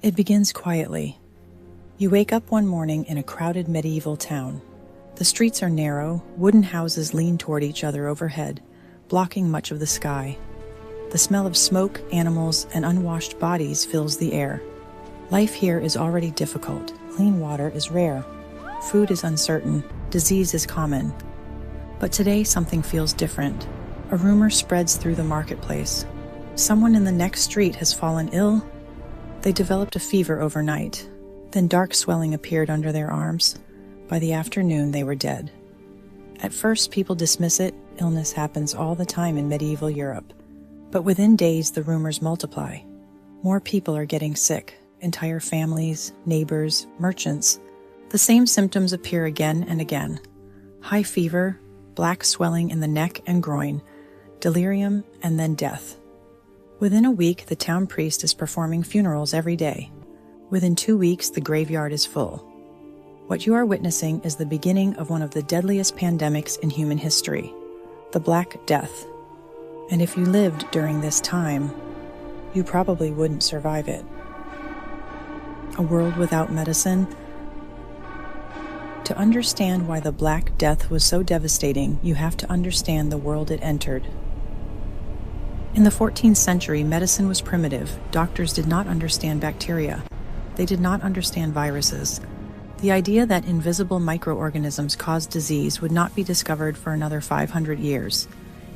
It begins quietly. You wake up one morning in a crowded medieval town. The streets are narrow, wooden houses lean toward each other overhead, blocking much of the sky. The smell of smoke, animals, and unwashed bodies fills the air. Life here is already difficult. Clean water is rare. Food is uncertain. Disease is common. But today something feels different. A rumor spreads through the marketplace. Someone in the next street has fallen ill. They developed a fever overnight. Then dark swelling appeared under their arms. By the afternoon, they were dead. At first, people dismiss it. Illness happens all the time in medieval Europe. But within days, the rumors multiply. More people are getting sick. Entire families, neighbors, merchants. The same symptoms appear again and again. High fever, black swelling in the neck and groin, delirium, and then death. Within a week, the town priest is performing funerals every day. Within 2 weeks, the graveyard is full. What you are witnessing is the beginning of one of the deadliest pandemics in human history, the Black Death. And if you lived during this time, you probably wouldn't survive it. A world without medicine. To understand why the Black Death was so devastating, you have to understand the world it entered. In the 14th century, medicine was primitive. Doctors did not understand bacteria. They did not understand viruses. The idea that invisible microorganisms caused disease would not be discovered for another 500 years.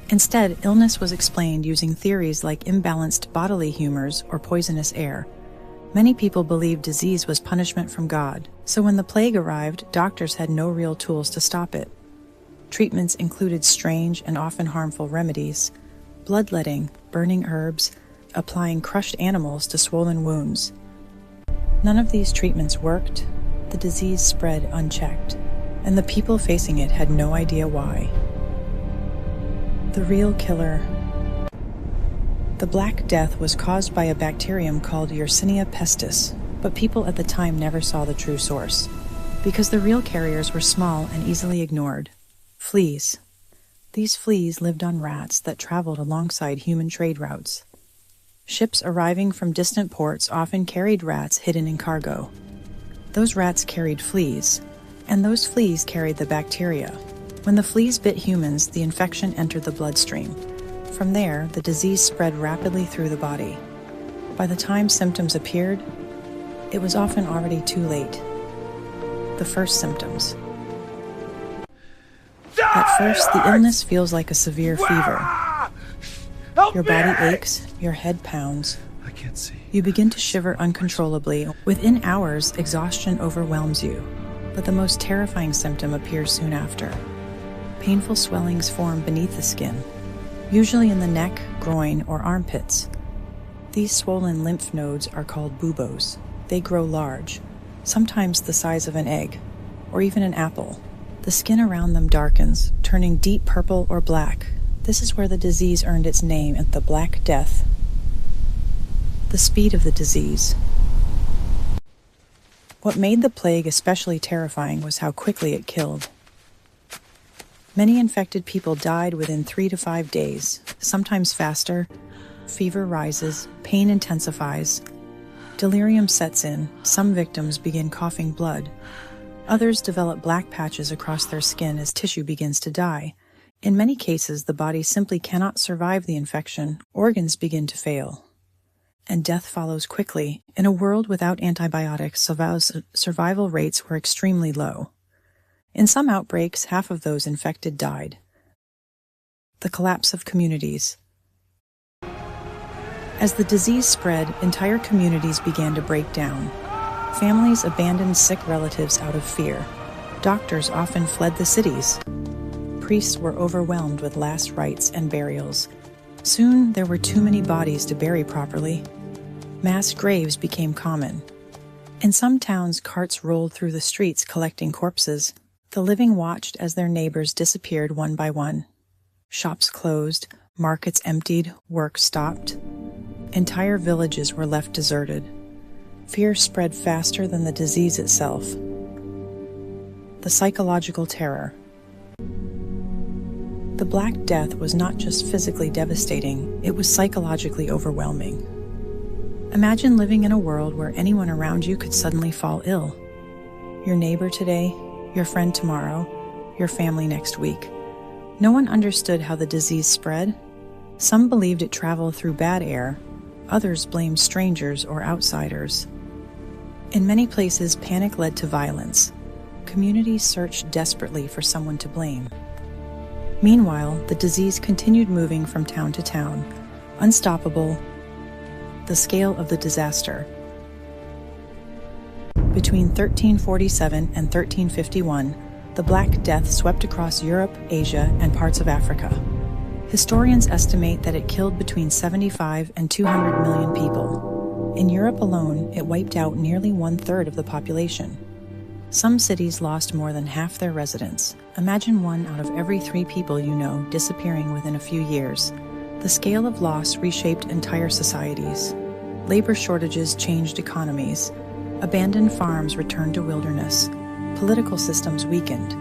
Instead, illness was explained using theories like imbalanced bodily humors or poisonous air. Many people believed disease was punishment from God, so when the plague arrived, doctors had no real tools to stop it. Treatments included strange and often harmful remedies, bloodletting, burning herbs, applying crushed animals to swollen wounds. None of these treatments worked. The disease spread unchecked, and the people facing it had no idea why. The real killer. The Black Death was caused by a bacterium called Yersinia pestis, but people at the time never saw the true source, because the real carriers were small and easily ignored. Fleas. These fleas lived on rats that traveled alongside human trade routes. Ships arriving from distant ports often carried rats hidden in cargo. Those rats carried fleas, and those fleas carried the bacteria. When the fleas bit humans, the infection entered the bloodstream. From there, the disease spread rapidly through the body. By the time symptoms appeared, it was often already too late. The first symptoms. At first, the illness feels like a severe fever. Your body aches, your head pounds. I can't see. You begin to shiver uncontrollably. Within hours, exhaustion overwhelms you. But the most terrifying symptom appears soon after. Painful swellings form beneath the skin, usually in the neck, groin, or armpits. These swollen lymph nodes are called buboes. They grow large, sometimes the size of an egg, or even an apple. The skin around them darkens, turning deep purple or black. This is where the disease earned its name at the Black Death. The speed of the disease. What made the plague especially terrifying was how quickly it killed. Many infected people died within 3 to 5 days, sometimes faster. Fever rises, pain intensifies. Delirium sets in, some victims begin coughing blood. Others develop black patches across their skin as tissue begins to die. In many cases, the body simply cannot survive the infection. Organs begin to fail. And death follows quickly. In a world without antibiotics, survival rates were extremely low. In some outbreaks, half of those infected died. The collapse of communities. As the disease spread, entire communities began to break down. Families abandoned sick relatives out of fear. Doctors often fled the cities. Priests were overwhelmed with last rites and burials. Soon, there were too many bodies to bury properly. Mass graves became common. In some towns, carts rolled through the streets collecting corpses. The living watched as their neighbors disappeared one by one. Shops closed, markets emptied, work stopped. Entire villages were left deserted. Fear spread faster than the disease itself. The psychological terror. The Black Death was not just physically devastating, it was psychologically overwhelming. Imagine living in a world where anyone around you could suddenly fall ill. Your neighbor today, your friend tomorrow, your family next week. No one understood how the disease spread. Some believed it traveled through bad air, others blamed strangers or outsiders. In many places, panic led to violence. Communities searched desperately for someone to blame. Meanwhile, the disease continued moving from town to town, unstoppable. The scale of the disaster. Between 1347 and 1351, the Black Death swept across Europe, Asia, and parts of Africa. Historians estimate that it killed between 75 and 200 million people. In Europe alone, it wiped out nearly 1/3 of the population. Some cities lost more than half their residents. Imagine 1 out of every 3 people you know disappearing within a few years. The scale of loss reshaped entire societies. Labor shortages changed economies. Abandoned farms returned to wilderness. Political systems weakened.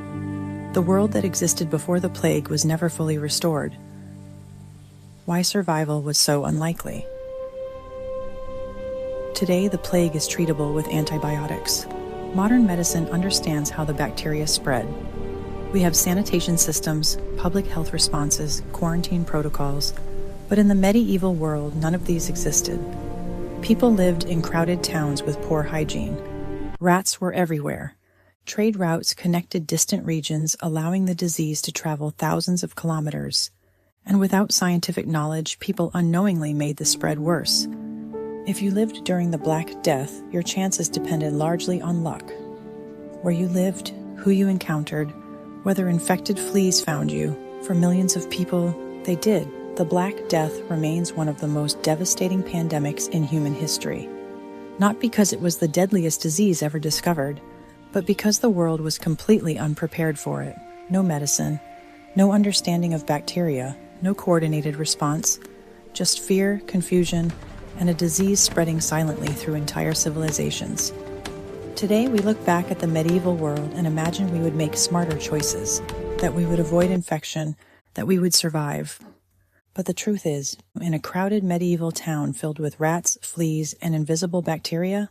The world that existed before the plague was never fully restored. Why survival was so unlikely. Today, the plague is treatable with antibiotics. Modern medicine understands how the bacteria spread. We have sanitation systems, public health responses, quarantine protocols, but in the medieval world, none of these existed. People lived in crowded towns with poor hygiene. Rats were everywhere. Trade routes connected distant regions, allowing the disease to travel thousands of kilometers. And without scientific knowledge, people unknowingly made the spread worse. If you lived during the Black Death, your chances depended largely on luck. Where you lived, who you encountered, whether infected fleas found you. For millions of people, they did. The Black Death remains one of the most devastating pandemics in human history. Not because it was the deadliest disease ever discovered, but because the world was completely unprepared for it. No medicine, no understanding of bacteria, no coordinated response, just fear, confusion, and a disease spreading silently through entire civilizations. Today, we look back at the medieval world and imagine we would make smarter choices, that we would avoid infection, that we would survive. But the truth is, in a crowded medieval town filled with rats, fleas, and invisible bacteria,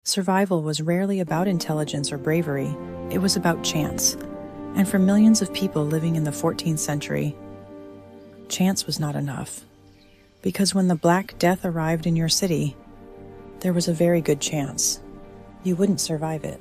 survival was rarely about intelligence or bravery. It was about chance. And for millions of people living in the 14th century, chance was not enough. Because when the Black Death arrived in your city, there was a very good chance you wouldn't survive it.